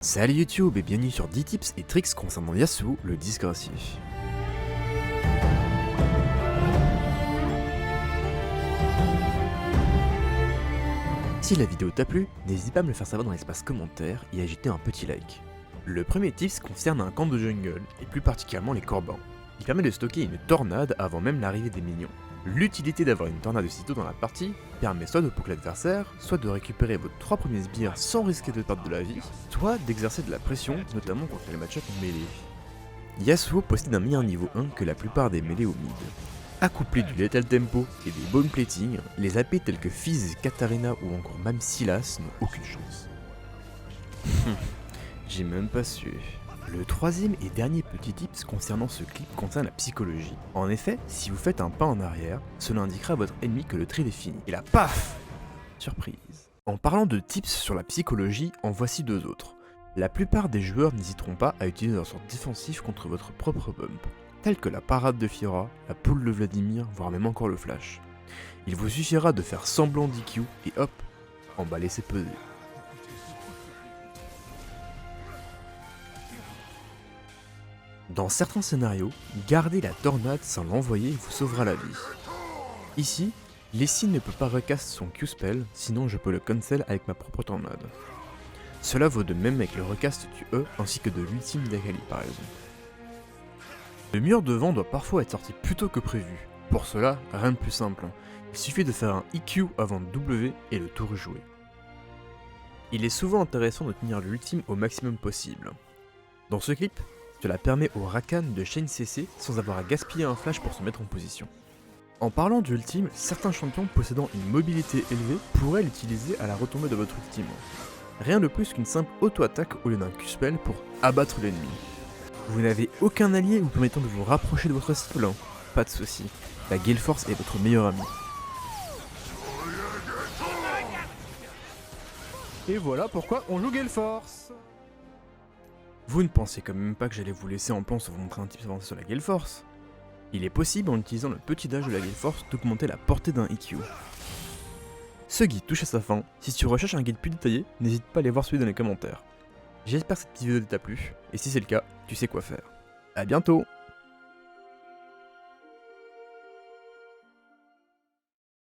Salut YouTube et bienvenue sur 10 tips et tricks concernant Yasuo, le disgracié. Si la vidéo t'a plu, n'hésite pas à me le faire savoir dans l'espace commentaire et à jeter un petit like. Le premier tips concerne un camp de jungle, et plus particulièrement les corbins. Il permet de stocker une tornade avant même l'arrivée des minions. L'utilité d'avoir une tornade aussitôt dans la partie permet soit de poker l'adversaire, soit de récupérer vos 3 premiers sbires sans risquer de perdre de la vie, soit d'exercer de la pression, notamment contre les match-up mêlés. Yasuo possède un meilleur niveau 1 que la plupart des mêlés au mid. Accouplés du lethal tempo et des bone plating, les AP tels que Fizz, Katarina ou encore même Sylas n'ont aucune chance. J'ai même pas su. Le troisième et dernier petit tips concernant ce clip concerne la psychologie. En effet, si vous faites un pas en arrière, cela indiquera à votre ennemi que le trade est fini. Et là, paf! Surprise. En parlant de tips sur la psychologie, en voici deux autres. La plupart des joueurs n'hésiteront pas à utiliser un sort défensif contre votre propre bump, tels que la parade de Fiora, la poule de Vladimir, voire même encore le flash. Il vous suffira de faire semblant d'IQ et hop, emballer ses pesées. Dans certains scénarios, garder la tornade sans l'envoyer vous sauvera la vie. Ici, Lessie ne peut pas recast son Q-spell, sinon je peux le cancel avec ma propre tornade. Cela vaut de même avec le recast du E ainsi que de l'ultime d'Akali par exemple. Le mur de vent doit parfois être sorti plus tôt que prévu. Pour cela, rien de plus simple. Il suffit de faire un EQ avant le W et le tour joué. Il est souvent intéressant de tenir l'ultime au maximum possible. Dans ce clip, cela permet au Rakan de chain CC sans avoir à gaspiller un flash pour se mettre en position. En parlant d'ultime, certains champions possédant une mobilité élevée pourraient l'utiliser à la retombée de votre ultime. Rien de plus qu'une simple auto-attaque au lieu d'un Q-spell pour abattre l'ennemi. Vous n'avez aucun allié vous permettant de vous rapprocher de votre cible, hein? Pas de soucis, la Gale Force est votre meilleur ami. Et voilà pourquoi on joue Gale Force. Vous ne pensez quand même pas que j'allais vous laisser en plan sans vous montrer un tip avancé sur la Gale Force? Il est possible en utilisant le petit dash de la Gale Force d'augmenter la portée d'un EQ. Ce guide touche à sa fin, si tu recherches un guide plus détaillé, n'hésite pas à aller voir celui dans les commentaires. J'espère que cette petite vidéo t'a plu, et si c'est le cas, tu sais quoi faire. A bientôt!